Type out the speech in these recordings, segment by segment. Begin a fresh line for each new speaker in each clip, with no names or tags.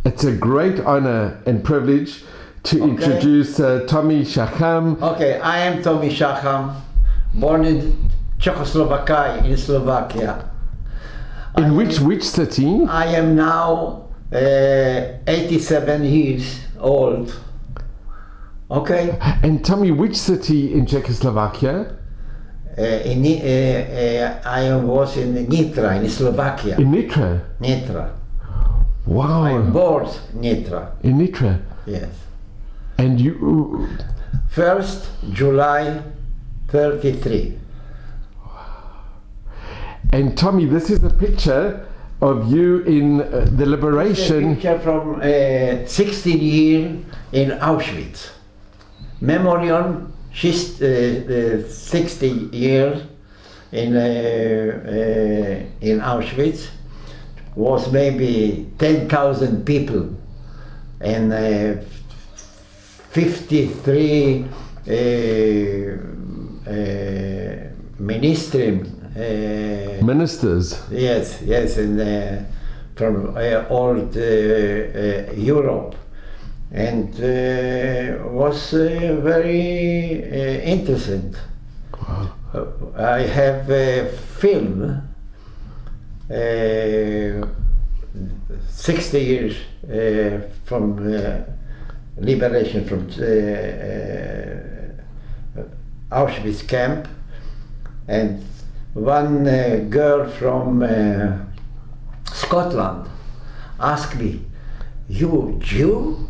It's a great honor and privilege to introduce Tommy Shacham.
Okay, I am Tommy Shacham, born in Czechoslovakia, in Slovakia.
In which city?
I am now 87 years old. Okay.
And tell me, which city in Czechoslovakia?
I was in Nitra, in Slovakia.
In Nitra?
Nitra.
Wow.
I'm born Nitra.
In Nitra?
Yes.
And you...
1st July 33.
And Tommy, this is a picture of you in the liberation.
It's a picture from 16 years in Auschwitz. Memorial, she's 60 years in Auschwitz. Was maybe 10,000 people and 53
ministers.
Yes, and from old Europe, and was very interesting.
Wow.
I have a film. 60 years from liberation from Auschwitz camp, and one girl from Scotland asked me, "You Jew?"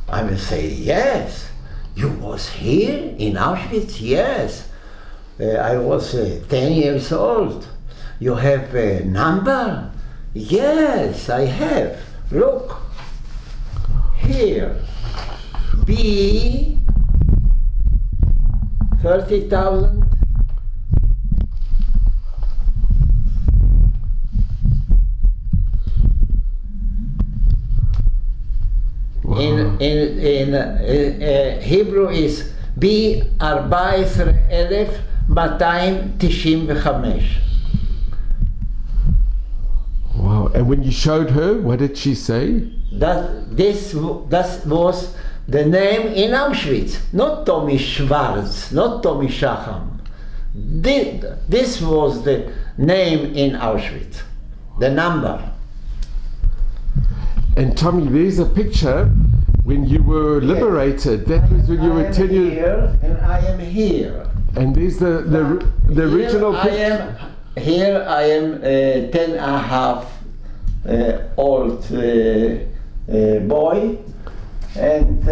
I will say, "Yes." "You was here in Auschwitz?" "Yes." I was 10 years old. "You have a number?" "Yes, I have. Look, here, B 30,000.
Wow.
In Hebrew is B 14,295.
Wow. And when you showed her, what did she say?
That was the name in Auschwitz, not Tommy Schwarz, not Tommy Shacham. This was the name in Auschwitz, the number.
And Tommy, there's a picture when you were liberated. That was when you were 10 years.
Here, and I am here.
And there's the original picture.
Here I am 10 and a half old boy, and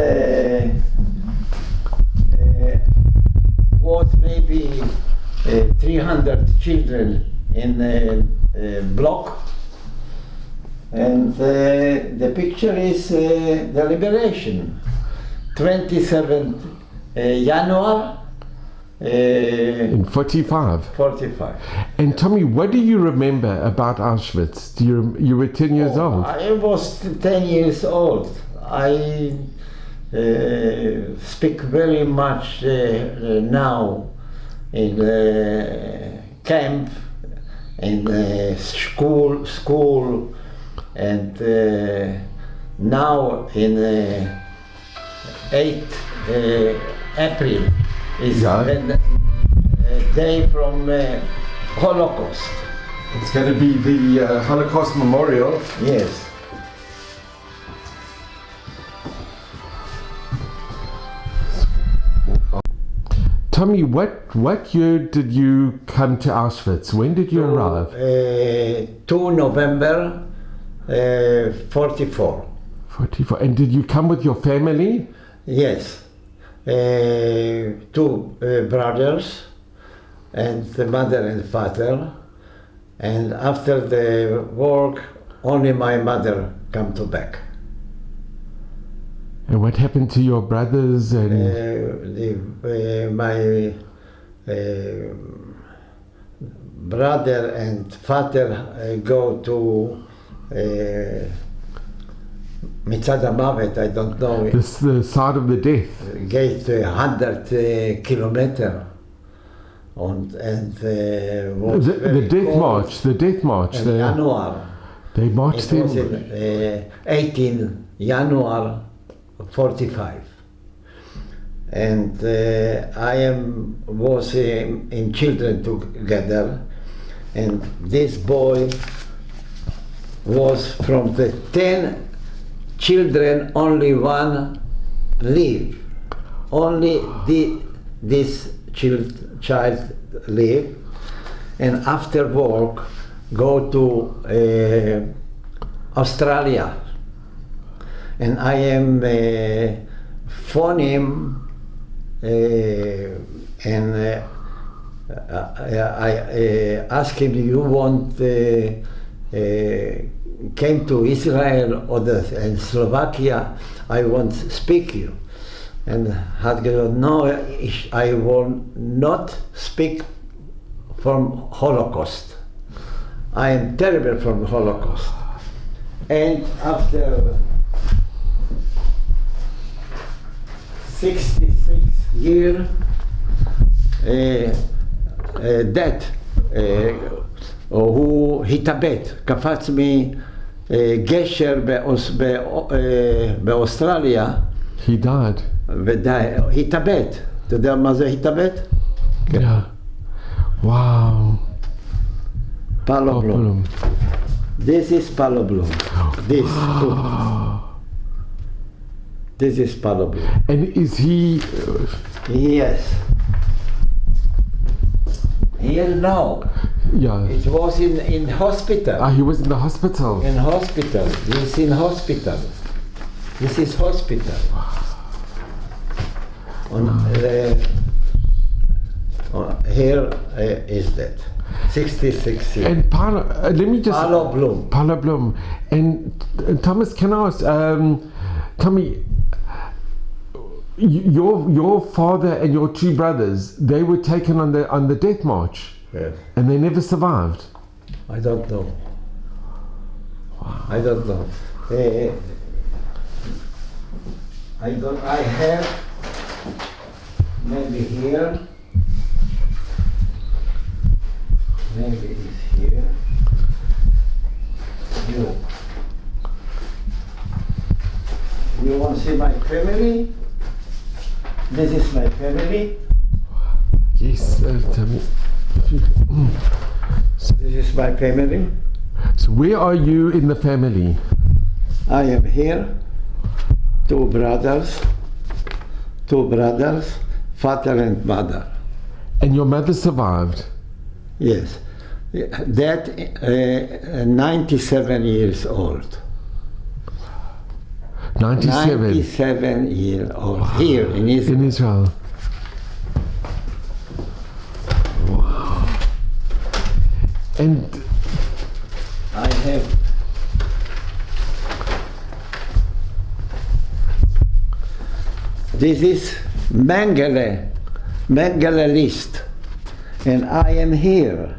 was maybe 300 children in a block, and the picture is the liberation, 27th January.
In 45.
45.
And Tommy, what do you remember about Auschwitz? You were 10 years old.
I was 10 years old. I speak very much now in camp, in school, and now in 8th April. Is the day from Holocaust.
It's going to be the Holocaust Memorial.
Yes.
Tommy, what year did you come to Auschwitz? When did you arrive?
2 November 44.
44. And did you come with your family?
Yes. 2 brothers and the mother and father, and after the work only my mother come to back.
And what happened to your brothers? And
my brother and father go to Mitzad HaMavet, I don't know.
This the side of the death.
Gate 100 kilometer, and
the death march. The death march.
In January.
They marched
It was
them.
in 18 January 45. And was in children together, and this boy was from the 10 children, only one live. Only this child live, and after work go to Australia. And I am phone him and I ask him, you want came to Israel or in Slovakia, I want to speak you. And Hadgel, no, I will not speak from Holocaust. I am terrible from Holocaust. And after 66 years, death, הוא התאבד, קפץ מגשר באוסטרליה.
He died.
התאבד. אתה יודע מה זה התאבד?
Yeah. Wow.
Palo Bloom. This is Palo Bloom. This too. This is Palo Bloom.
And is he...
Yes. Here now.
Yeah.
It was in hospital.
He was in the hospital.
In hospital. This in hospital. This is hospital. Here is that. 66 years.
And let me just...
Palo Bloom.
Palo Bloom. And Thomas, can I ask, tell me, your father and your two brothers, they were taken on the death march.
Yes.
And they never survived.
I don't know. I don't know. I have maybe here. Maybe it's here. You want to see my family? This is my family.
Yes, tell me.
This is my family.
So where are you in the family?
I am here. Two brothers, father and mother.
And your mother survived?
Yes. That 97 years old.
97?
97 years old. Wow. Here in Israel.
In Israel. Wow. And
I have this is Mengele list, and I am here.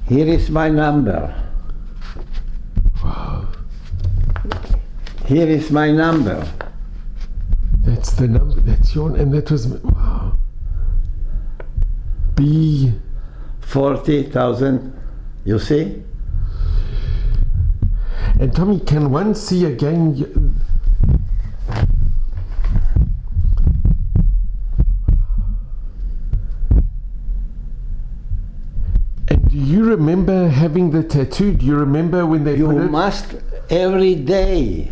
Here is my number.
wow.
Here is my number.
That's the number, that's your, and that was, wow. B
40,000, you see?
And Tommy, can one see again? And do you remember having the tattoo? Do you remember when they
You
put it?
must every day,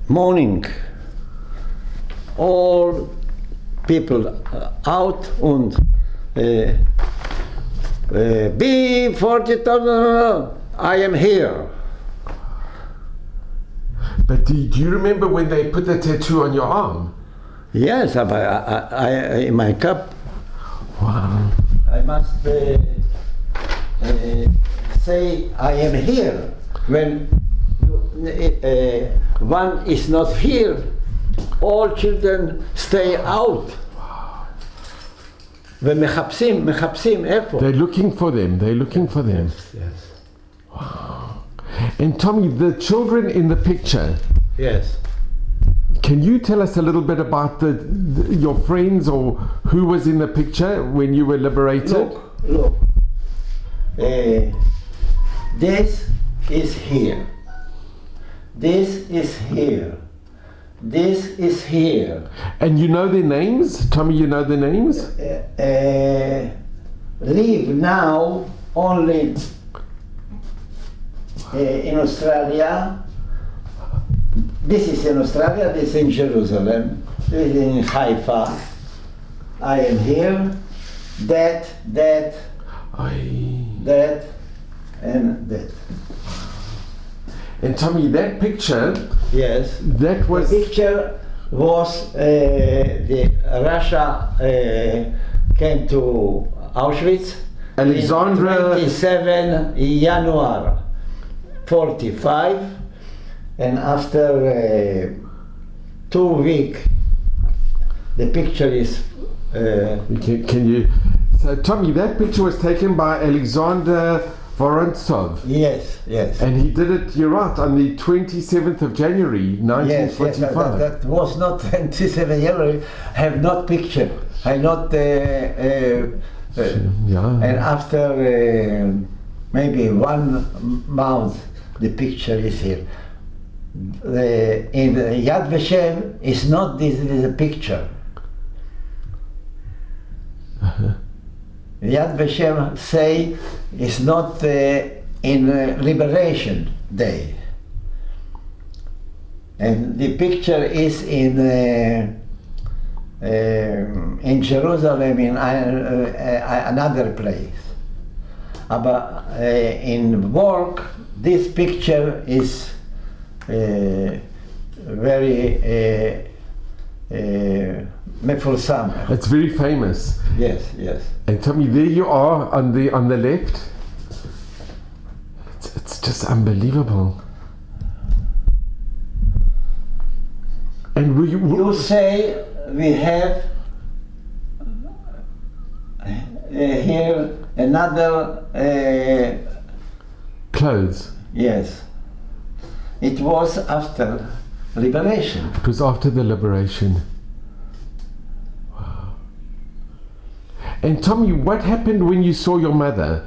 morning, all people out and be 40,000, I am here.
But do you remember when they put the tattoo on your arm?
Yes, I in my cup.
Wow.
I must say I am here. When one is not here, all children stay out. ומחפשים, איפה?
They're looking for them.
Yes.
Wow. And Tommy, the children in the picture,
Yes.
Can you tell us a little bit about your friends or who was in the picture when you were liberated?
Look. This is here. This is here. This is here.
And you know their names? Tommy, you know their names?
Live now only in Australia. This is in Australia, this is in Jerusalem, this is in Haifa. I am here. That, and that.
And Tommy, that picture,
Yes.
that was...
The picture was the Russia came to Auschwitz.
Alexandra...
27 January 45, and after 2 weeks, the picture is.
Can you? So Tommy, that picture was taken by Alexander Vorontsov.
Yes.
And he did it, you're right, on the 27th of January, 1945.
Yes, that was not 27 January. I have not picture. I not.
Yeah.
And after maybe 1 month, the picture is here. In Yad Vashem is not this is a picture. Yad Vashem say it's not in Liberation Day, and the picture is in Jerusalem in another place. But in work, this picture is very mefulsam.
It's very famous.
Yes.
And Tommy, there you are on the left. It's just unbelievable. And
You say we have here another
clothes.
Yes. It was after liberation.
It was after the liberation. Wow. And Tommy, what happened when you saw your mother?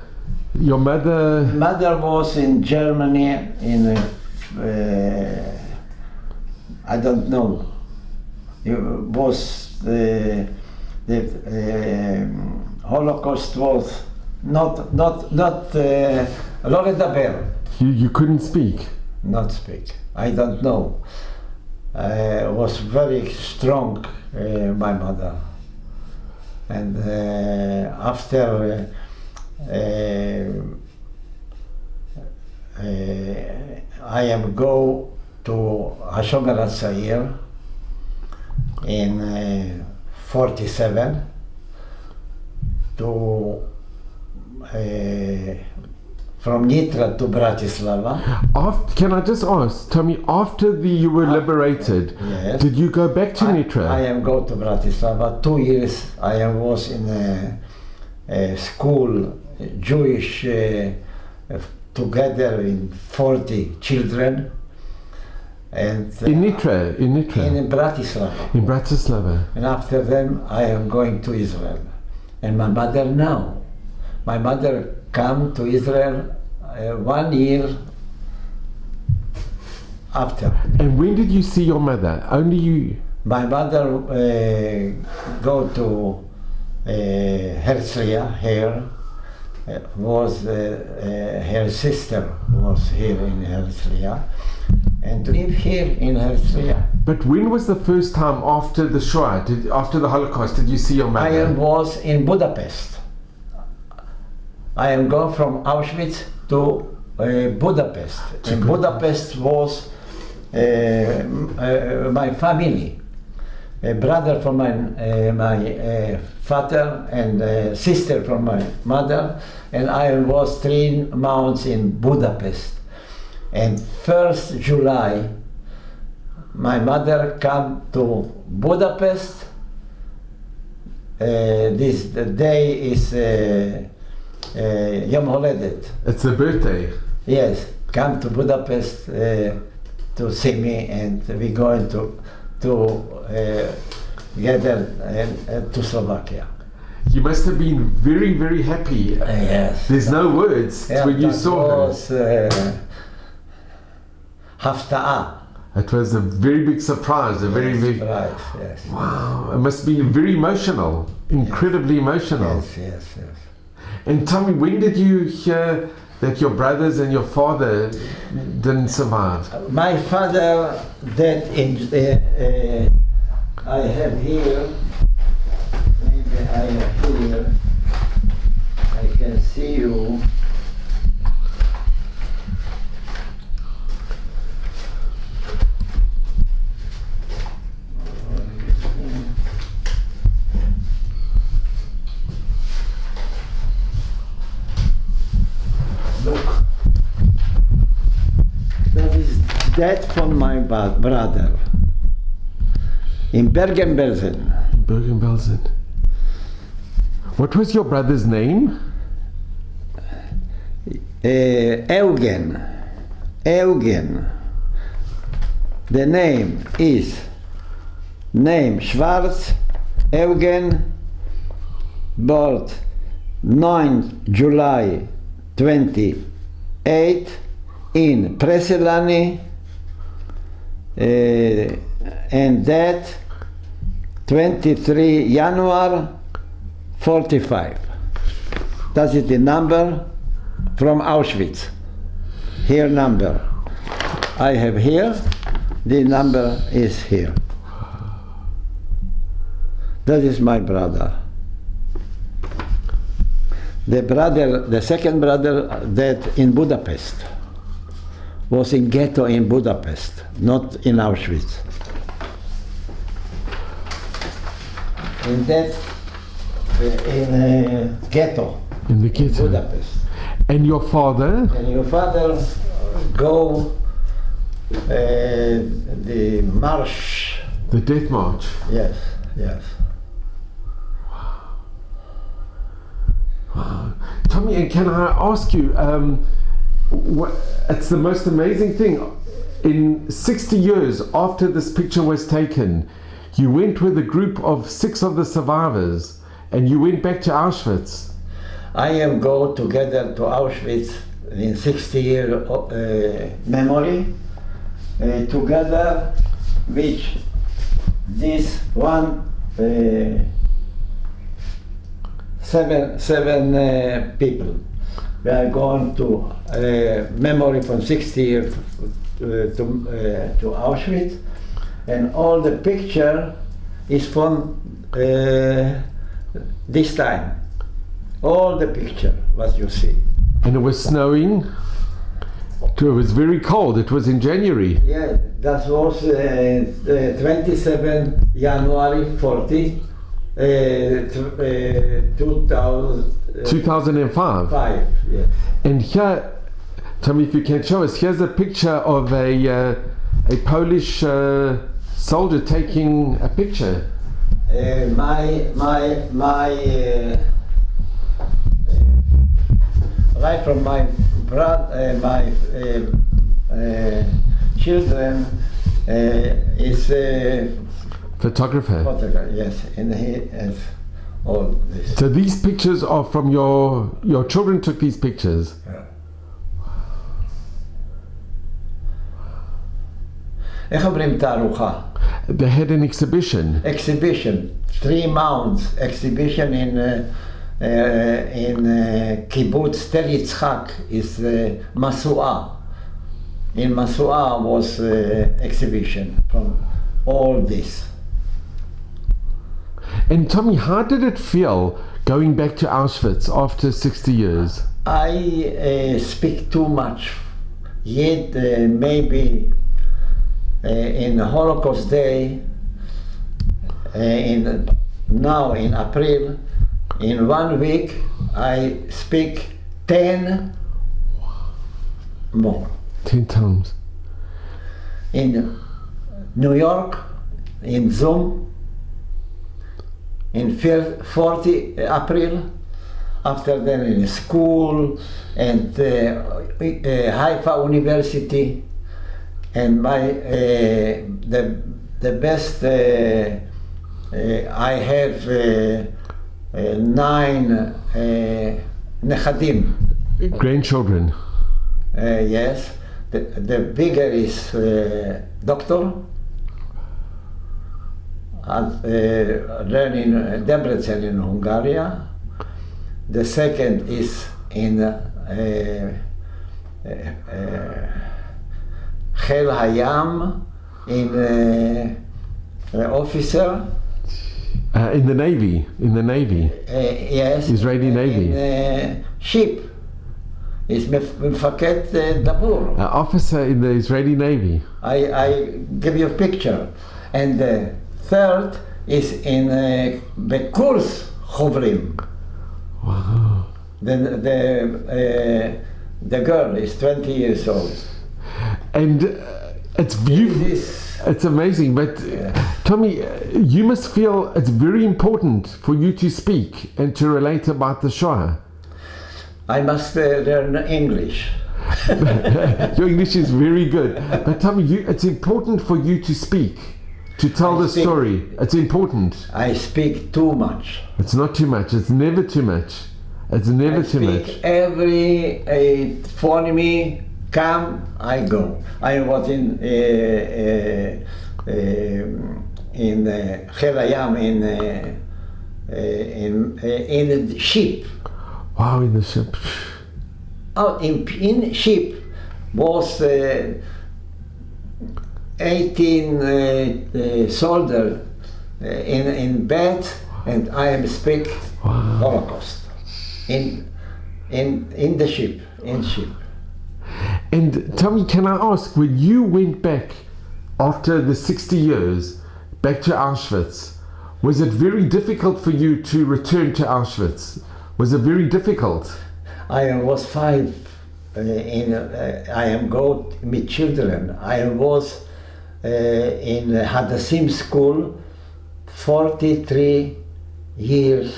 Your mother...
Mother was in Germany in I don't know. It was the Holocaust was not Loretta Bell.
You couldn't speak?
Not speak. I don't know. Was very strong, my mother. And after I am go to Hashomer HaTzair in 47 to from Nitra to Bratislava.
Can I just ask, Tommy, after you were liberated,
yes.
Did you go back to Nitra?
I am go to Bratislava. 2 years I was in a school, Jewish, together in 40 children. And
in Nitra?
In Bratislava.
In Bratislava.
And after them I am going to Israel. And my mother now. My mother come to Israel 1 year after.
And when did you see your mother? Only you?
My mother go to Herzliya here. Was her sister was here in Herzliya, and live here in Herzliya.
But when was the first time after the Shoah, after the Holocaust, did you see your mother?
I was in Budapest. I am going from Auschwitz to Budapest. In Budapest was my family, a brother from my father and sister from my mother, and I was 3 months in Budapest. And 1st July, my mother come to Budapest. This the day is Yom Holedet.
It's a birthday.
Yes, come to Budapest to see me, and we going to to gather to Slovakia.
You must have been very, very happy.
Yes.
There's no words when you saw her.
Hafta'a.
It was a very big surprise, a very big...
Surprise, yes.
Wow, it must have been very emotional, incredibly emotional.
Yes, yes, yes.
And tell me, when did you hear that your brothers and your father didn't survive?
My father died in... I have here, maybe I have here, I can see you. Look, that is death from my brother in Bergen-Belsen.
Bergen-Belsen. What was your brother's name?
Eugen. Eugen. The name is Schwarz, Eugen, born 9 July 28 in Preselani, and that 23 January 45. That is the number from Auschwitz. Here number. I have here, the number is here. That is my brother. The second brother that in Budapest, was in ghetto in Budapest, not in Auschwitz. In that, in ghetto.
In the ghetto.
In Budapest.
And your father?
And your father go the march.
The death march?
Yes, yes.
Wow. Tommy, and can I ask you, it's the most amazing thing. In 60 years after this picture was taken, you went with a group of 6 of the survivors and you went back to Auschwitz.
I am go together to Auschwitz in 60-year memory, together with this one, 7 people. We are going to memory from 60 years to Auschwitz, and all the picture is from this time. All the picture, what you see.
And it was snowing. It was very cold. It was in January.
Yeah, that was 27 January 40,
2005.
Yes.
And here, tell me if you can show us, here's a picture of a Polish soldier taking a picture.
Right from my my children is
photographer.
Yes, and he has all this.
So these pictures are from your children took these pictures.
Yeah. איך אומרים תערוכה?
They had an exhibition.
Exhibition, 3 months exhibition in kibbutz Tel Yitzchak is Masu'a. In Masu'a was exhibition from all this.
And Tommy, how did it feel going back to Auschwitz after 60 years?
I speak too much, yet maybe in Holocaust Day, now in April, in 1 week, I speak 10 more.
10 times.
In New York, in Zoom, in 40 April, after then in school, and Haifa University, and my the the best. I have 9 nechadim.
Grandchildren.
Yes. The bigger is doctor. Learning Debrecen in Hungary. The second is in Hel Hayam, in officer.
In the Navy.
Yes.
Israeli Navy.
In ship. Is מפקד דבור.
Officer in the Israeli Navy.
I give you a picture. And the third is in בקורס חוברים.
Wow.
The girl is 20 years old.
And it's beautiful. It's amazing, but Tommy, you must feel it's very important for you to speak and to relate about the Shoah.
I must learn English.
Your English is very good, but Tommy, it's important for you to speak, to tell the story. It's important.
I speak too much.
It's not too much. It's never too much. It's never too much.
Every phone me, come, I go. I was in Hel Hayam in the ship.
Wow, in the ship.
Oh, in ship was 18 soldiers in bed, and I am speak Holocaust in the ship.
And Tommy, can I ask, when you went back after the 60 years back to Auschwitz, was it very difficult for you to return to Auschwitz? Was it very difficult?
I was 5. I am go with children. I was in Hadassim school 43 years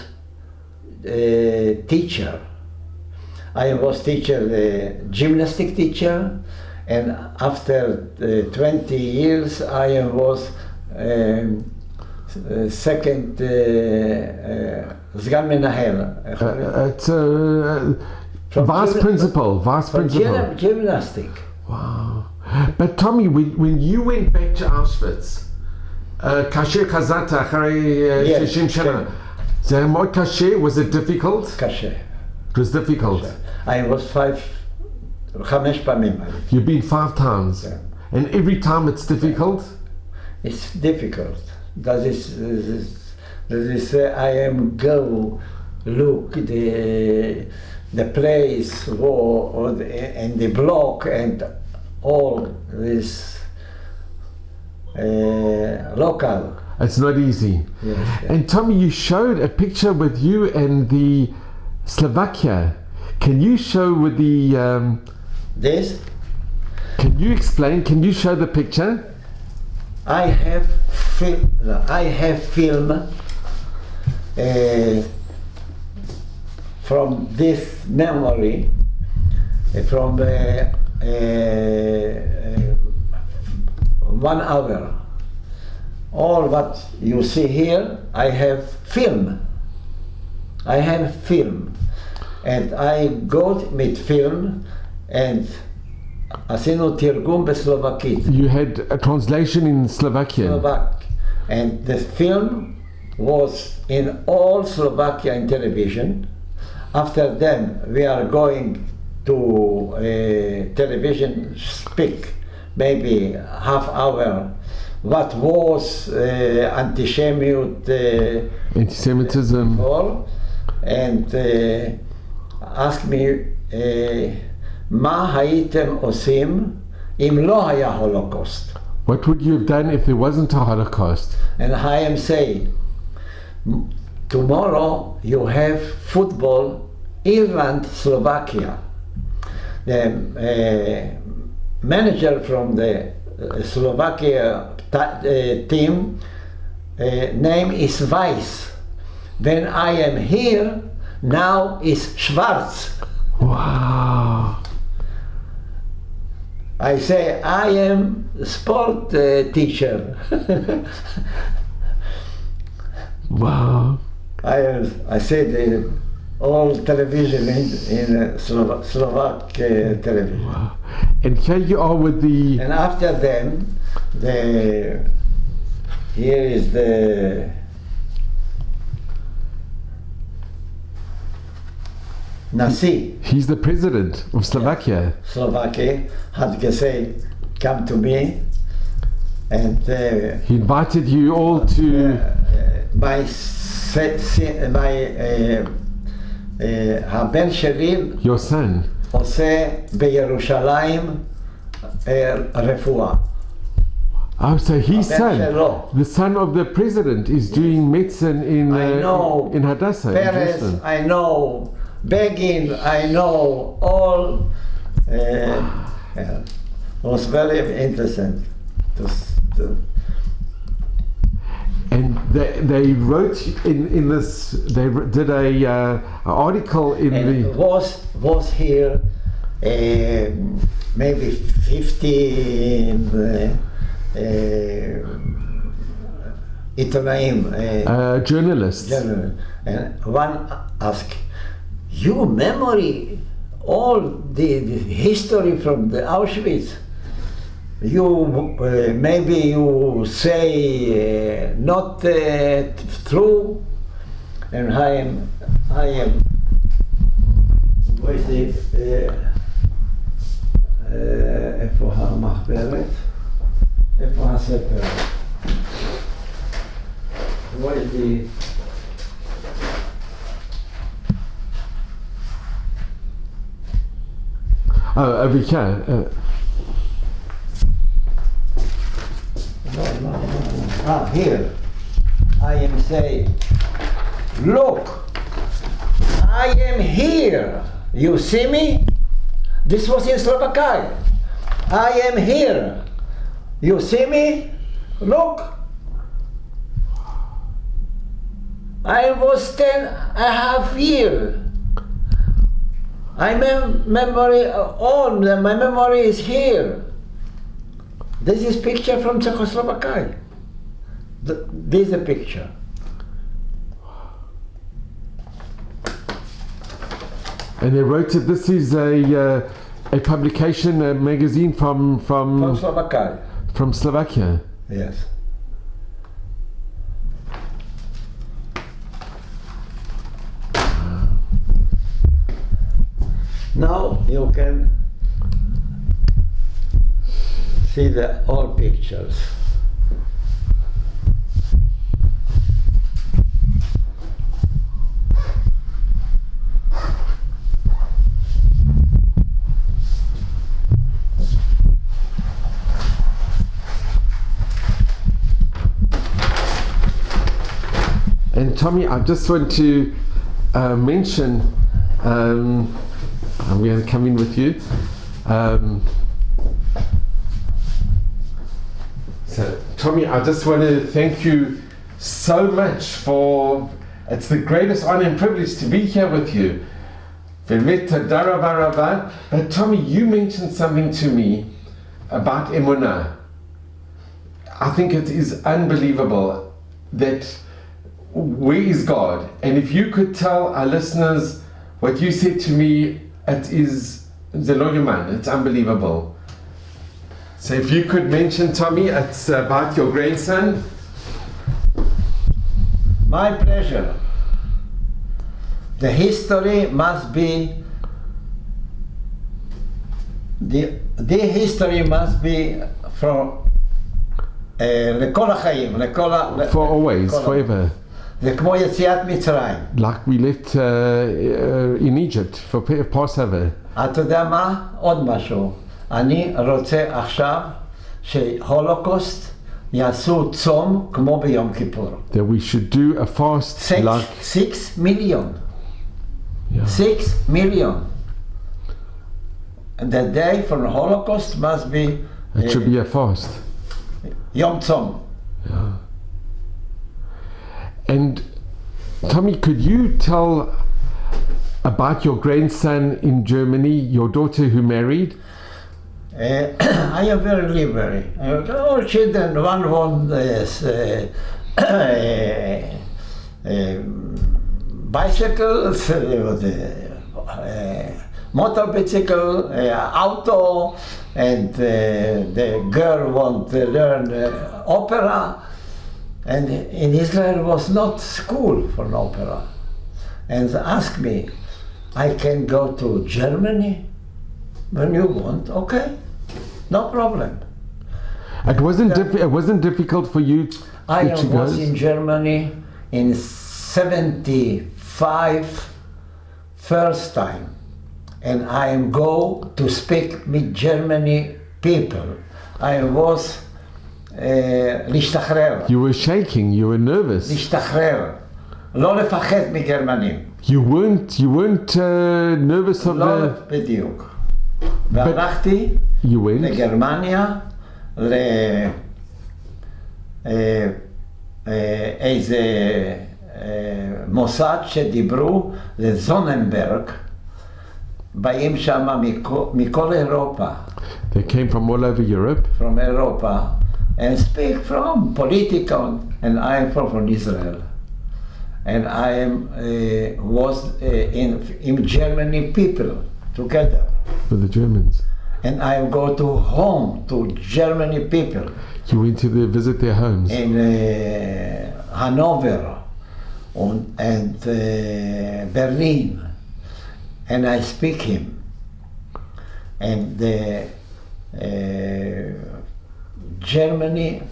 teacher. I was teacher, the gymnastic teacher, and after 20 years I was second סגן מנהל.
It's vice principal.
Gymnastic.
Wow. But Tommy, when you went back to Auschwitz, כאשר חזרת אחרי 60 שנה, זה היה מאוד קשה? Was it difficult?
קשה.
It was difficult.
I was 5 פעמים.
You've been 5 times.
Yeah.
And every time it's difficult?
It's difficult. That is I am go look the place and the block and all this local.
It's not easy.
Yes.
And Tommy, you showed a picture with you and the Slovakia. Can you show with the
this?
Can you explain? Can you show the picture?
I have film from this memory from 1 hour. All what you see here, I have film. And I got with film and עשינו תרגום בסלובקית.
You had a translation in Slovakian.
Slovak. And the film was in all Slovakian television. After then, we are going to television speak, maybe half hour, what was
antisemitism,
and ask me, מה הייתם עושים אם לא היה Holocaust?
What would you have done if there wasn't a Holocaust?
And I am saying, tomorrow you have football, Ireland, Slovakia. The manager from the Slovakia team name is Weiss. When I am here, now is Schwarz.
Wow.
I say I am sport teacher.
Wow.
I said all television in Slovak television.
Wow. And here you are with the...
And after them, here is the Nasi.
He's the president of Slovakia.
Slovakia had to say, come to me, and
He invited you all to...
הבן שלי
Your son.
עושה בירושלים רפואה.
Oh, so his
הבן
son,
שלו.
the son of the president, is doing medicine in
I know
in Hadassah. in
Peres,
Jerusalem.
I know Begin, I know all. It was very interesting.
And they wrote in this. They did a article in
And
the.
was here maybe 15 עיתונאים,
Journalists.
and one asked, you memory all the history from the Auschwitz. You maybe you say not true, and I am what is it? איפה המחברת? איפה הספר? What is the
Oh, over here.
No. Here. I am saying, look, I am here. You see me? This was in Slovakia. I am here. You see me? Look. I was 10.5 years. My memory is here. This is picture from Czechoslovakia. This is a picture.
And they wrote that this is a publication, a magazine from
Slovakia.
From Slovakia.
Yes. Now you can see the all pictures.
And Tommy, I just want to mention, I'm going to come in with you. So, Tommy, I just want to thank you so much for, it's the greatest honor and privilege to be here with you. But Tommy, you mentioned something to me about Emunah. I think it is unbelievable that where is God? And if you could tell our listeners what you said to me, it is the lo yaman, it's unbelievable. So if you could mention, Tommy, it's about your grandson.
My pleasure. The history must be the history must be from לכל החיים,
For always, forever.
זה כמו יציאת מצרים.
Like we left in Egypt for Passover.
אתה יודע מה? עוד משהו. אני רוצה עכשיו שהולוקוסט יעשו צום כמו ביום כיפור.
That we should do a fast
6 million.
Yeah.
6 million. And the day for the Holocaust must be
It should be a fast.
Yom Tzom.
Yeah. And Tommy, could you tell about your grandson in Germany, your daughter who married?
I am very liberal. All children, one want bicycles, motorcycle, auto, and the girl want to learn opera. And in Israel was not school for an opera. And they asked me, I can go to Germany when you want, okay, no problem.
It wasn't difficult for you.
I was in Germany in 75 first time, and I go to speak with Germany people. I was להשתחרר.
You were shaking, you were nervous.
להשתחרר. לא לפחד מגרמנים.
You weren't nervous of
לא בדיוק. והלכתי לגרמניה, לאיזה מוסד שדיברו, לזוננברג, באים שם מכל אירופה.
They came from all over Europe.
From Europa, and speak from political, and I am from Israel. And I was in Germany people together.
With the Germans.
And I go to home to Germany people.
You went to visit their homes.
In Hanover and Berlin. And I speak him. And the Germany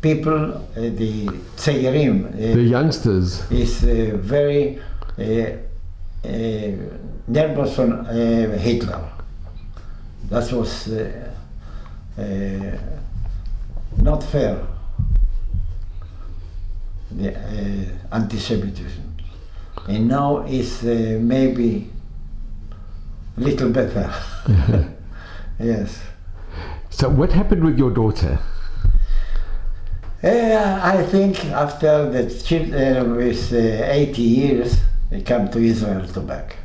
people, the צעירים,
the youngsters,
is very nervous on Hitler. That was not fair, the anti-Semitism. And now it's maybe a little better. Yes.
So what happened with your daughter?
I think after the children with 80 years, they come to Israel to back.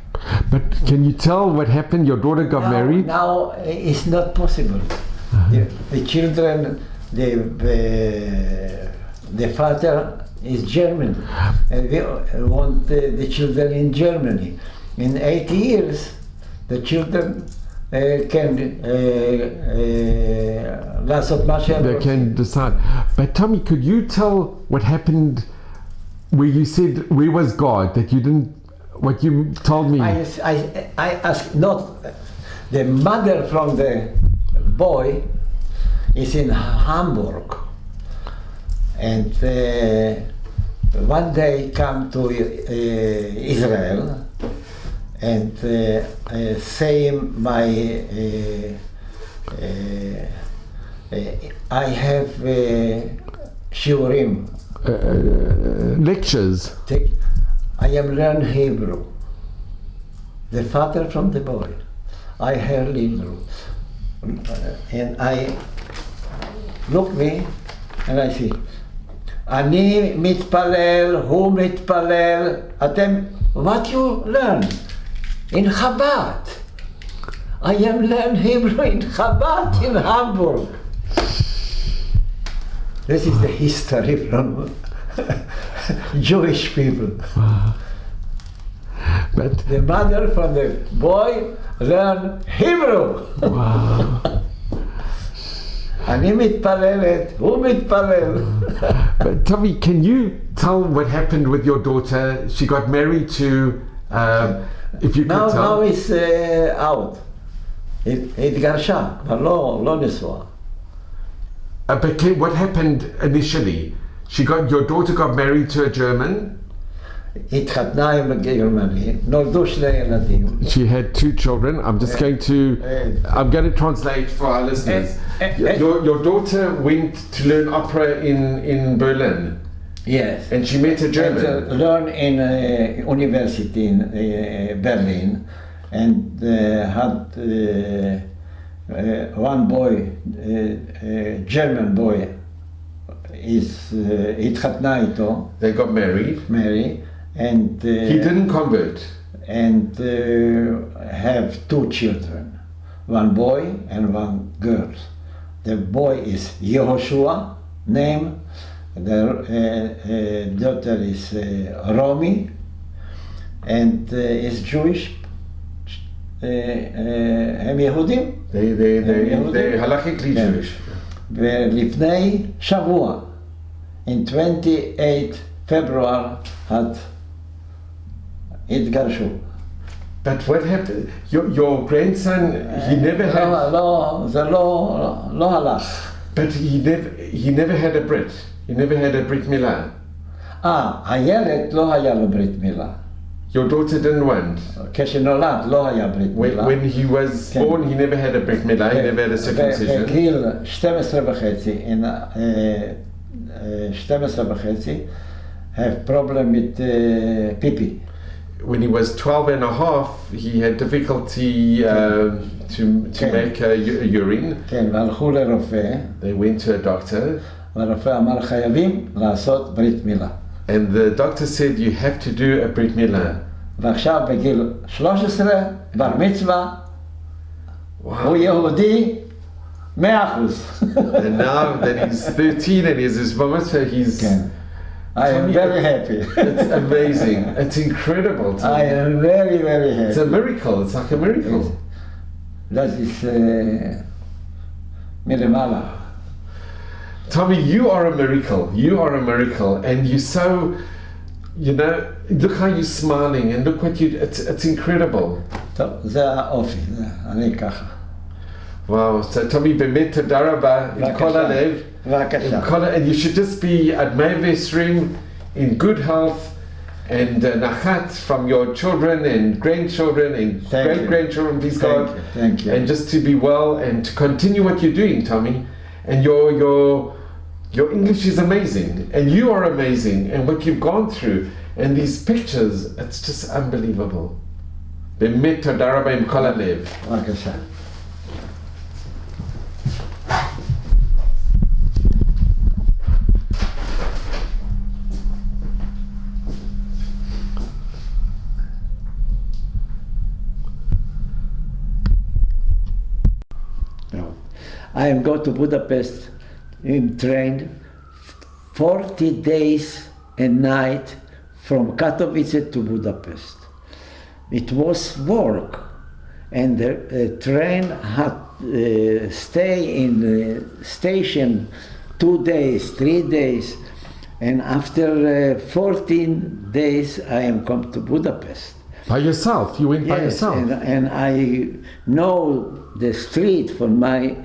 But can you tell what happened? Your daughter got married?
Now it's not possible. The children, the father is German, and we want the children in Germany. In 80 years, the children can
they can decide. But Tommy, could you tell what happened where you said, where was God? That you didn't, what you told me.
I asked, not the mother from the boy is in Hamburg, and one day come to Israel and saying my I have shiurim,
lectures.
I am learn Hebrew. The father from the boy, I heard Hebrew, and I look me and I see, אני מתפלל, הוא מתפלל, אתם, what you learn? In Chabad. I am learn Hebrew in Chabad in Hamburg. This is the history from Jewish people.
Wow. But
the mother from the boy learn Hebrew.
Wow.
אני מתפללת, הוא מתפלל.
But Tommy, can you tell what happened with your daughter? She got married to, if you could tell.
Now it's out. התגרשה, אבל לא נשואה.
But what happened initially? Your daughter got married to a German.
התחתנה עם גרמני, נולדו שני ילדים.
She had 2 children. I'm just going to translate for our listeners. Your daughter went to learn opera in Berlin.
Yes.
And she met a German.
Learn in university in Berlin, and had one boy, German boy, התחתנה איתו.
They got married.
And
he didn't convert.
And have 2 children. one boy and one girl. The boy is Yehoshua, name. The daughter is Romi, and is Jewish. הם יהודים?
They're halachically Jewish.
ולפני שבוע, in 28 פברואר, התגרשו.
But what happened? Your grandson, he never had.
זה לא הלך.
But he never had a Brit. He never had a Brit Milah.
הילד לא היה לו ברית מילה.
Your daughter didn't want.
כשנולד לא היה ברית מילה.
When he was born, he never had a Brit Milah. He never had a circumcision.
בגיל 12 וחצי, have problem with pee-pee.
When he was 12 and a half, he had difficulty to make urine.
כן, והלכו לרופא.
They went to a doctor.
והרופא אמר חייבים לעשות ברית מילה.
And the doctor said you have to do a Brit Milah.
ועכשיו בגיל 13, בר מצווה, הוא יהודי 100%.
And now that he's 13 and he's his bar mitzvah, he's...
כן. I am very happy.
It's amazing. It's incredible.
I am very, very happy.
It's a miracle. It's like a miracle.
That is מלמעלה.
Tommy, you are a miracle. You are a miracle. And you're so, look how you're smiling and look what you, it's incredible.
טוב, זה האופי, אני ככה.
Wow. So Tommy, באמת תודה רבה. עם כל הלב.
בבקשה.
And you should just be at Meivesrim in good health and nachat from your children and grandchildren and great-grandchildren, please God.
Thank you.
And just to be well and to continue what you're doing, Tommy. And your English is amazing, and you are amazing, and what you've gone through, and these pictures, it's just unbelievable. באמת תודה רבה עם כל הלב.
בבקשה. I am go to Budapest in train 40 days and night from Katowice to Budapest. It was work, and the train had stay in the station 2 days, 3 days, and after 14 days I am come to Budapest.
By yourself? You went by yourself?
And I know the street from my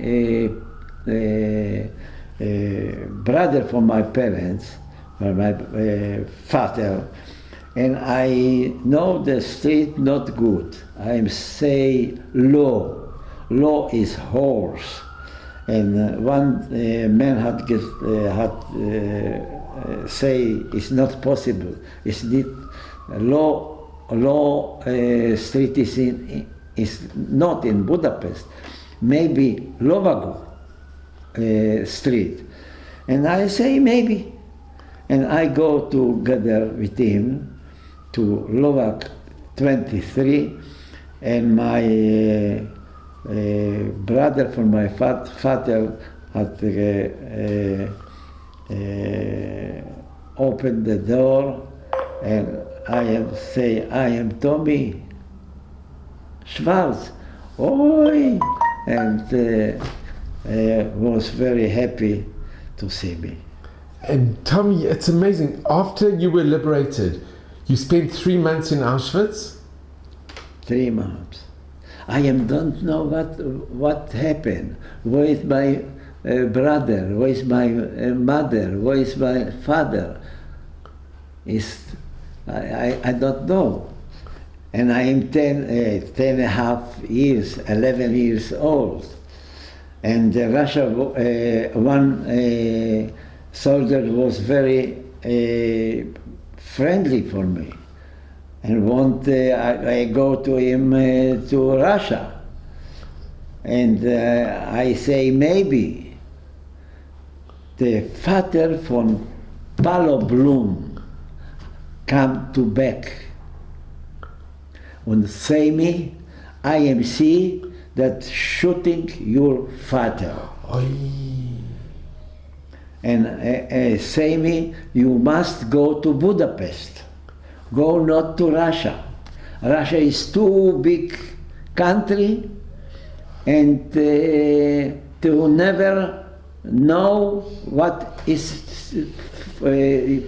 brother from my parents, from my father, and I know the street not good. I say law. Law is horse. And one man had say it's not possible. It's the law street is not in Budapest, maybe Lovago street. And I say maybe. And I go together with him to Lovak 23, and my brother from my father had opened the door, and I am Tommy Schwarz. Oi! And was very happy to see me.
And Tommy, it's amazing. After you were liberated, you spent 3 months in Auschwitz?
3 months. I don't know what happened. Where is my brother? Where is my mother? Where is my father? I don't know. And I am 10 and a half years, 11 years old. And Russia, one soldier was very friendly for me, and I go to him to Russia, and I say maybe the father from Paulo Bloom come to back and say me, I am see that shooting your father.
Oi.
And say me, you must go to Budapest. Go not to Russia. Russia is too big country, and to never know what is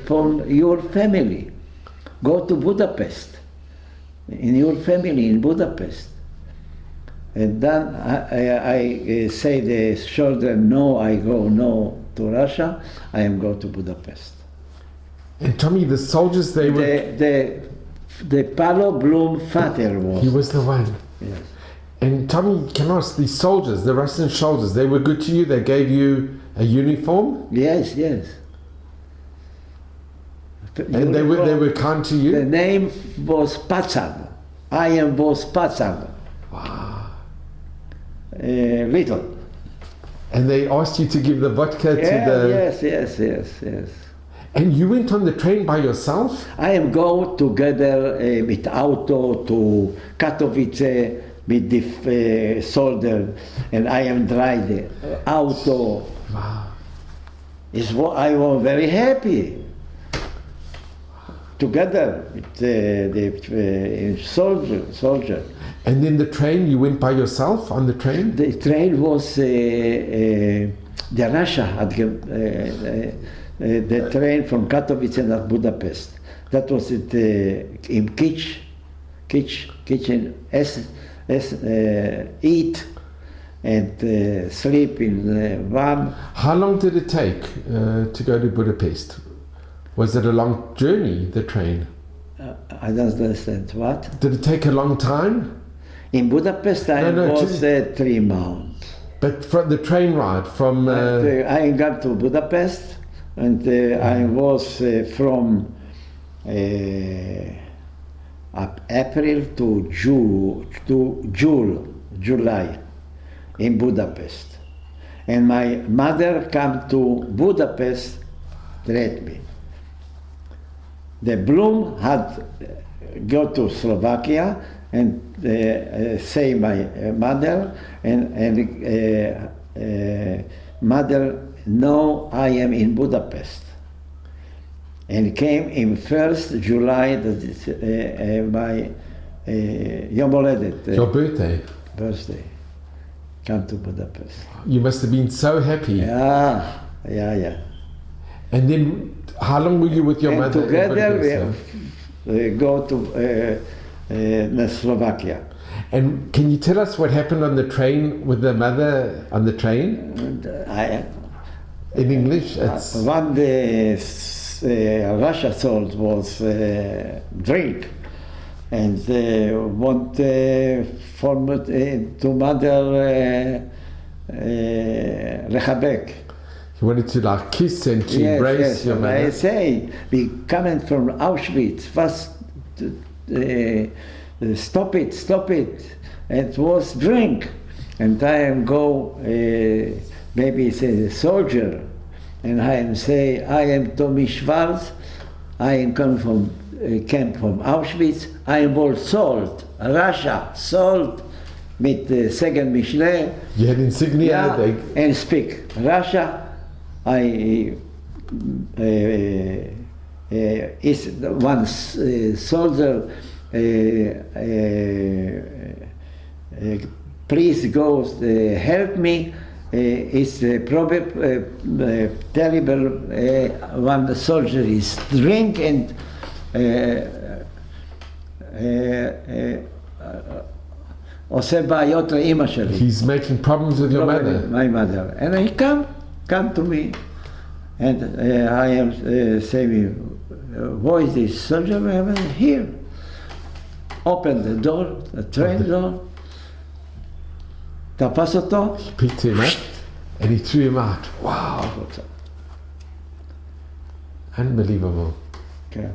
from your family. Go to Budapest, in your family in Budapest. And then I say the children, no, I go no to Russia, I am go to Budapest.
And Tommy, the soldiers, they were...
The Paulo Blum father was.
He was the one.
Yes.
And Tommy, can I ask, the soldiers, the Russian soldiers, they were good to you? They gave you a uniform?
Yes, yes.
And they were kind to you?
The name was Pazan. I am was Pazan.
Wow.
Little.
And they asked you to give the vodka to the...
Yes.
And you went on the train by yourself?
I am go together with auto to Katowice with the soldier, and I am drive the auto.
Wow.
I was very happy. Together with the soldier.
And then the train, you went by yourself on the train?
The train was the Russia had the train from Katowice and Budapest. That was it in kitchen, eat and sleep in one.
How long did it take to go to Budapest? Was it a long journey, the train?
I don't understand. What?
Did it take a long time?
In Budapest, I was 3 months.
But from the train ride from...
I got to Budapest, and I was from April to July in Budapest. And my mother came to Budapest, treat me. The Blum had go to Slovakia and say my mother and mother, no, I am in Budapest. And came in 1st July, that is my Yom Holedet,
your birthday?
Birthday. Come to Budapest.
You must have been so happy.
Yeah.
And then, how long were you with your mother?
Together we go to Slovakia.
And can you tell us what happened on the train with the mother on the train? In English?
One day Russia sold was drink, and want to mother Rechabek.
You wanted to like kiss and to embrace your mother?
I say, we coming from Auschwitz, first stop it. It was drink. And I am go, maybe it's a soldier, and I am say, I am Tommy Schwarz, I am come from camp from Auschwitz, I am all sold, Russia, sold, with second Michelin.
You had insignia?
Yeah, and speak Russia. I is one soldier. Please go help me. It's probably terrible. One soldier is drink and
he's making problems with your mother.
My mother, and he come to me, and I am saying, "Who is this soldier?" I'm here. Open the door, the train door.
He picked him up and he threw him out. Wow. Unbelievable.
Okay.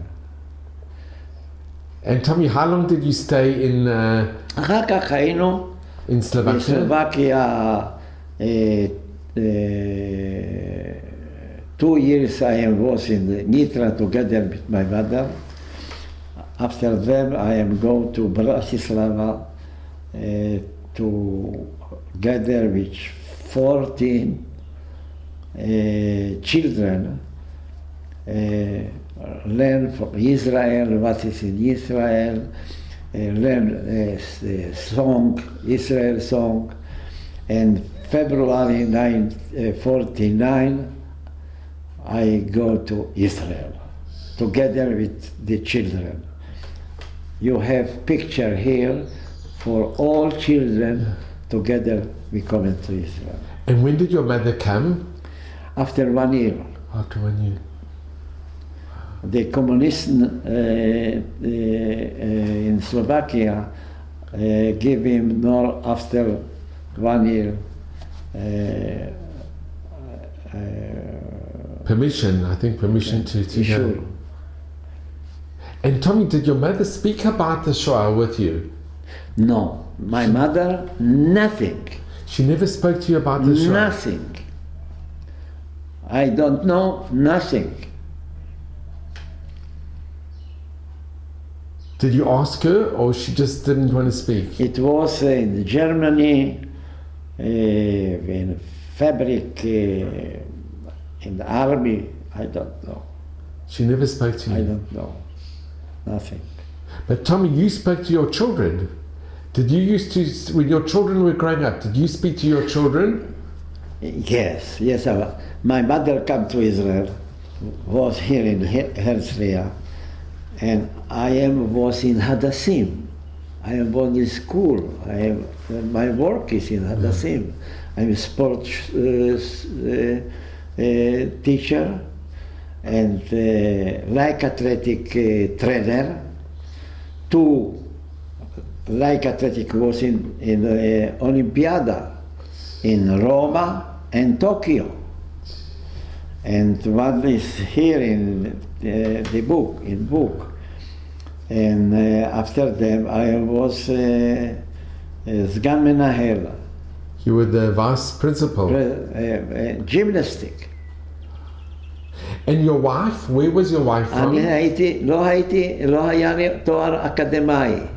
And Tommy, how long did you stay in Slovakia?
Slovakia 2 years I was in Nitra together with my mother. After that I am go to Bratislava together with 14 children, learn from Israel what is in Israel, learn song, Israel song, and February 1949 I go to Israel together with the children. You have picture here for all children together we come to Israel.
And when did your mother come?
After 1 year.
After 1 year.
The communists in Slovakia give him no after 1 year
permission, I think permission to
sure.
go. And Tommy, did your mother speak about the Shoah with you?
No, my mother, nothing.
She never spoke to you about the Shoah?
Nothing. I don't know nothing.
Did you ask her, or she just didn't want to speak?
It was in Germany, in fabric, in the army, I don't know.
She never spoke to you?
I don't know, nothing.
But Tommy, you spoke to your children. Did you used to, when your children were growing up, did you speak to your children?
Yes. My mother came to Israel, was here in Herzliya, and I was in Hadassim. I am born in school. My work is in Hadassim. I'm a sports teacher and like athletic trainer. Two like athletic was in the Olympiada in Roma and Tokyo. And one is here in the book, And after them, I was Sgan Menahel.
You were the vice principal.
Gymnastic.
And your wife, where was your wife from?
לא היה לי תואר אקדמאי.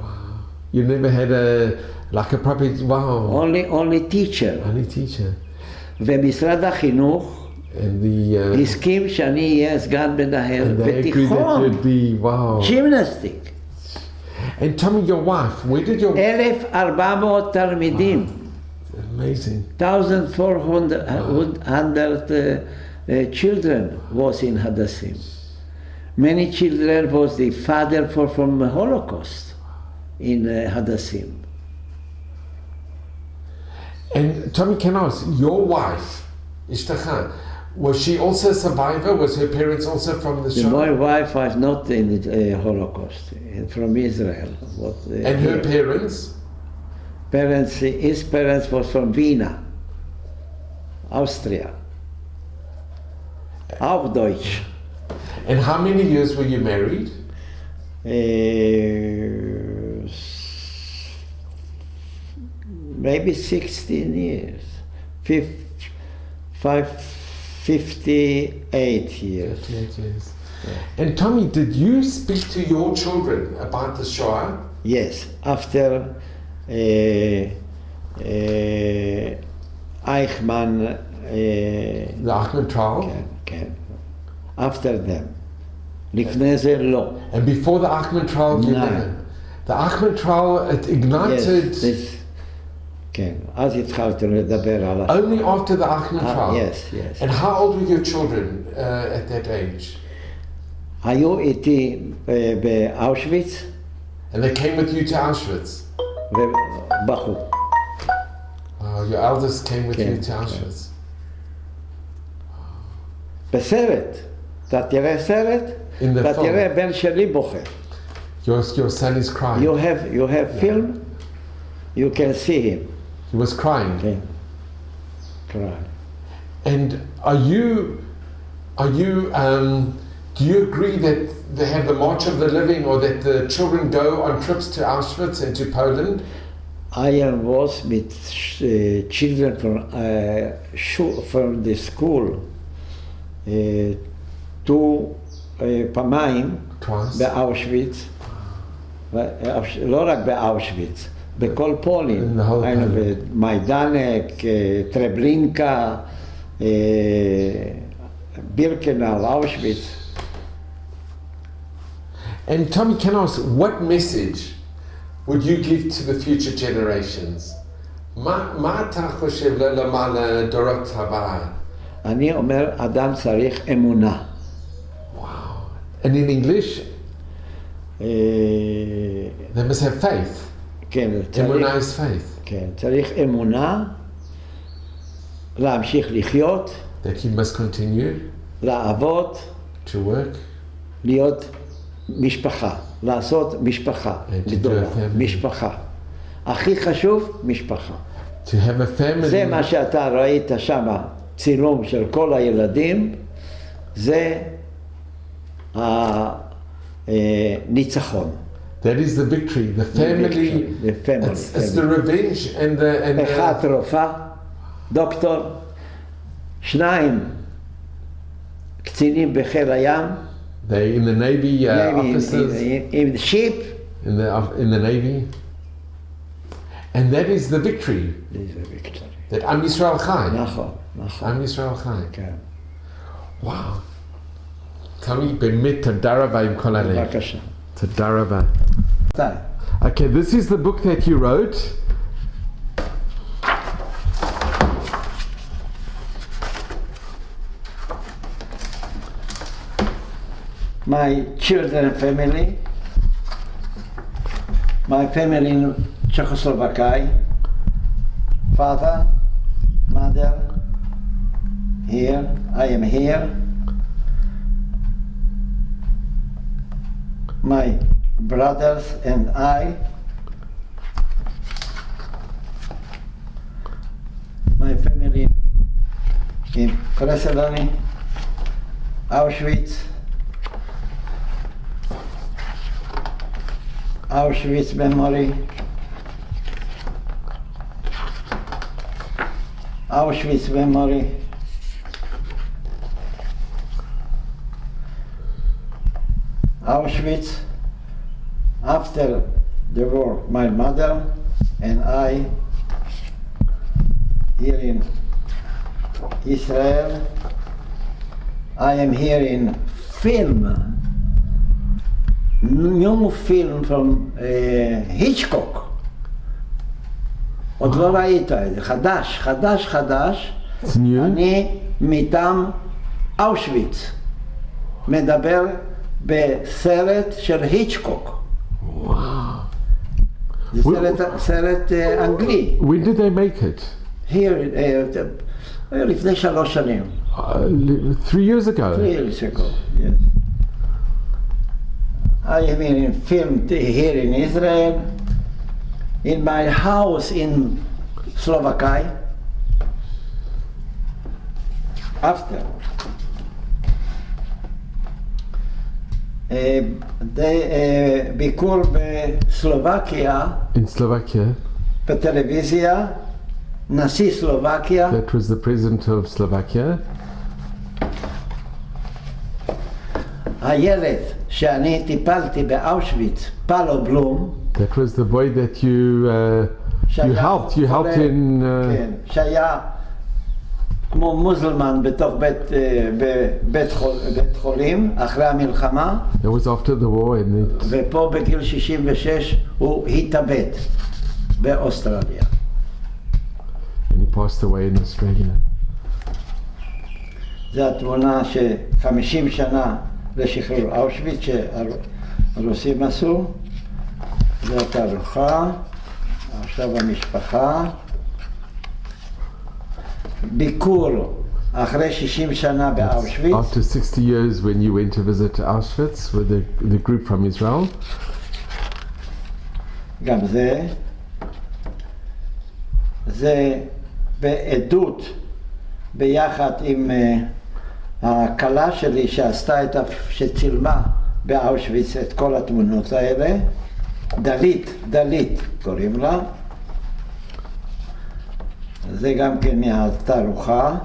You never had a proper, wow.
Only teacher.
Only teacher.
ומשרד החינוך הסכים שאני אהיה סגן מנהל בתיכון. ג'ימנסטיק.
And tell me, your wife, where did your...
1,400 תלמידים.
Amazing.
1,400 children was in Hadassim. Many children was the father from the Holocaust in Hadassim.
And Tommy, can I ask, your wife, Shacham, was she also a survivor? Was her parents also from the Shoah?
My wife was not in the Holocaust, from Israel.
And her parents?
His parents was from Vienna, Austria. Auch Deutsch.
And how many years were you married?
Maybe 16 years. 58 years.
58 years. Yeah. And Tommy, did you speak to your children about the Shoah?
Yes. After Eichmann...
the Eichmann trial?
כן. After them. לפני זה לא.
And before the Eichmann trial, you never. The Eichmann trial, it ignited...
Yes, כן. אז התחלתי לדבר על...
Only after the Eichmann trial?
Yes.
And how old were your children at that age?
היו איתי באושוויץ.
And they came with you to Auschwitz?
ובחו.
Your eldest came with you to Auschwitz?
בסרט. אתה תראה סרט, אתה תראה בן שלי בוכה.
Your son is crying.
You have film, you can see him.
He was crying.
Okay. Crying.
And do you agree that they have the March of the Living, or that the children go on trips to Auschwitz and to Poland?
I was with children from the school. פעמיים באושוויץ, לא רק באושוויץ, בכל פולין.
In the whole
היינו
Poland.
במיידנק, טרבלינקה, בירקנאו, אושוויץ.
And Tommy, can I ask, what message would you give to the future generations? מה אתה חושב למען הדורות הבאה?
אני אומר, אדם צריך אמונה.
Wow. And in English, they must have faith.
כן,
אמונה is faith.
כן, צריך אמונה, להמשיך לחיות,
That you must continue
לעבוד,
to work.
להיות משפחה, לעשות משפחה גדולה, משפחה. הכי חשוב, משפחה.
To have a family.
זה מה שאתה ראית שם, צילום של כל הילדים, זה הניצחון.
That is the victory. The family.
The family.
It's the revenge and the.
אחד רופא, דוקטור, שניים קצינים בחיל הים,
They in the Navy officers.
in the ship.
In the Navy. And that is the victory.
This is a victory.
That Am Yisrael Chai.
נכון, נכון.
Am Yisrael Chai.
כן.
Wow. Tommy, באמת תודה רבה עם כל הלב.
בבקשה.
תודה רבה.
די.
Okay, this is the book that you wrote.
My children and family. My family in Czechoslovakia. Father, mother, here. I am here. My brothers and I. My family in Kreselani, Auschwitz. Auschwitz memory. Auschwitz memory. Auschwitz. After the war, my mother and I here in Israel. I am here in film. New film from Hitchcock. עוד לא ראית את זה, חדש.
It's new.
אני מטעם אושוויץ. מדבר בסרט של היצ'קוק.
Wow.
זה סרט אנגלי.
When did they make it?
Here, לפני 3 שנים.
3 years ago.
3 years ago, yes. I have been filmed here in Israel, in my house in Slovakia. After. ביקור בסלובקיה.
In Slovakia.
בטלוויזיה. נשיא סלובקיה.
That was the president of Slovakia.
הילד שאני טיפלתי באושוויץ, פאולו בלום.
That was the boy that you helped. You helped in.
כן, שהיה כמו מוזלמן בתוך בית חולים אחרי המלחמה.
That was after the war, and
ופה בגיל 66 הוא התאבד באוסטרליה.
and he passed away in Australia.
זו התמונה ש50 שנה לשחרור אושוויץ שהרוסים עשו. זו התערוכה, עכשיו המשפחה. ביקור אחרי 60 שנה באושוויץ.
After 60 years when you went to visit Auschwitz with the group from Israel.
גם זה בעדות ביחד עם הכלה שלי שצילמה באושוויץ את כל התמונות האלה. דלית קוראים לה. זה גם כן מהתערוכה,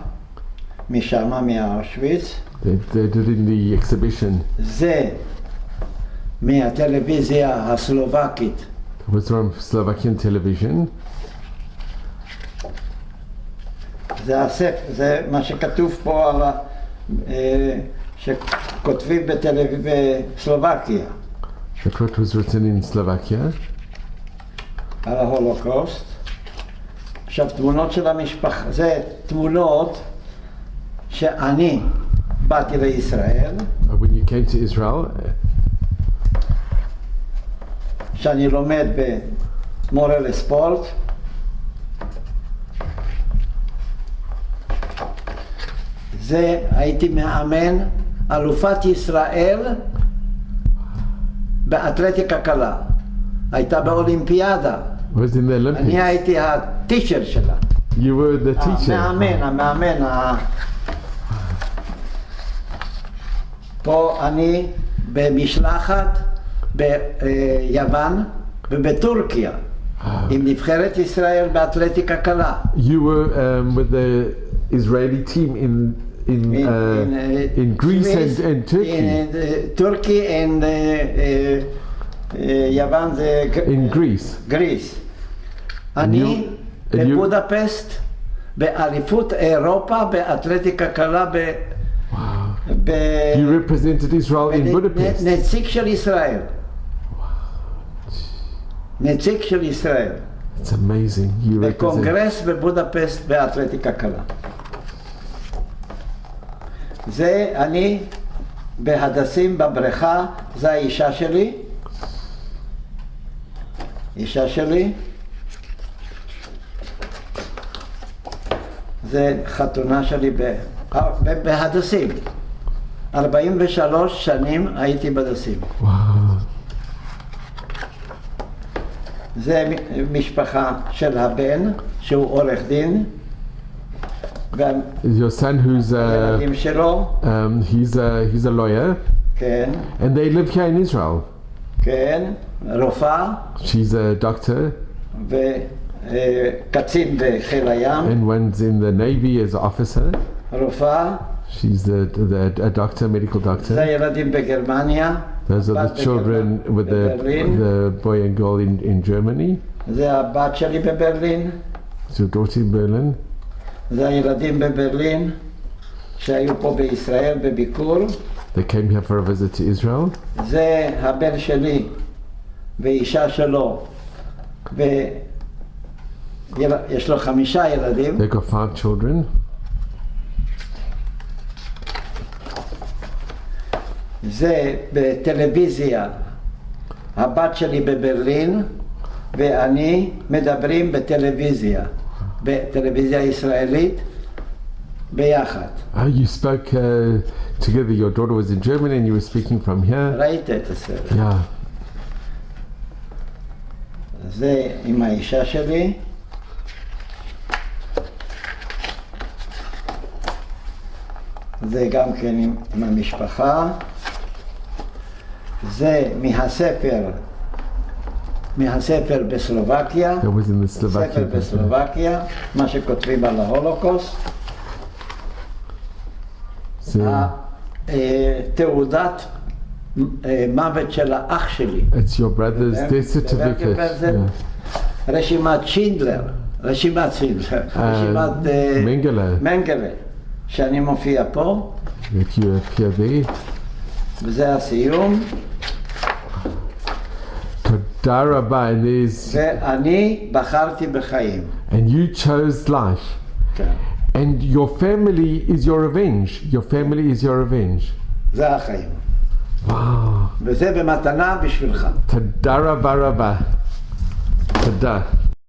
משמה מאושוויץ.
They did in the exhibition.
זה מהטלוויזיה הסלובקית
was on Slovakian television.
זה מה שכתוב פה על שכותבים בסלובקיה.
That's what was written in Slovakia.
על ההולוקוסט. עכשיו תמונות של המשפחה, זה תמונות שאני באתי לישראל.
When you came to Israel,
שאני לומד במורה לספורט. זה הייתי מאמן אלופת ישראל באתלטיקה קלה. הייתה באולימפיאדה.
was in the Olympics.
אני הייתי הטיצ'ר שלה.
You were the teacher.
המאמן. פה אני במשלחת ביוון ובטורקיה עם נבחרת ישראל באתלטיקה קלה.
You were with the Israeli team in Greece and Turkey.
In Turkey and יוון זה
in Greece.
גריס. אני בבודפסט באליפות אירופה באתלטיקה קלה
You represented Israel in Budapest.
נציג של ישראל. נציג של ישראל.
It's amazing. You represent.
בקונגרס בבודפסט באתלטיקה קלה. זה אני בהדסים בבריכה, זה האישה שלי. אישה שלי. זה חתונה שלי בהדסים. 43 שנים הייתי בהדסים.
Wow.
זה משפחה של הבן, שהוא עורך דין.
Your son, who's
הילדים שלו.
he's a lawyer.
כן.
And they live here in Israel.
כן. רופאה.
She's a doctor.
וקצין בחיל הים.
And one's in the Navy as an officer.
רופאה.
She's a doctor, medical doctor.
זה ילדים בגרמניה.
Those are the children with the boy and girl in Germany.
זה הבת שלי בברלין.
It's your daughter in Berlin.
זה הילדים בברלין שהיו פה בישראל בביקור.
They came here for a visit to Israel.
זה הבן שלי ואישה שלו. יש לו 5 ילדים.
They got 5 children.
זה בטלוויזיה. הבת שלי בברלין ואני מדברים בטלוויזיה. בטלוויזיה ישראלית ביחד.
You spoke together. Your daughter was in Germany and you were speaking from here.
ראית את הסרט.
Yeah.
זה עם האישה שלי. זה גם כן עם המשפחה. זה מהספר בסלובקיה.
That was in the Slovakian.
ספר בסלובקיה, מה שכותבים על ההולוקוסט. תעודת מוות של האח שלי.
It's your brother's death certificate.
רשימת שינדלר, רשימת מנגלה, שאני מופיע פה.
If you appear there.
וזה הסיום.
תודה רבה.
ואני בחרתי בחיים.
And you chose life.
כן.
And your family is your revenge. Your family is your revenge.
זה החיים.
Wow.
וזה במתנה בשבילך.
תודה רבה רבה. תודה.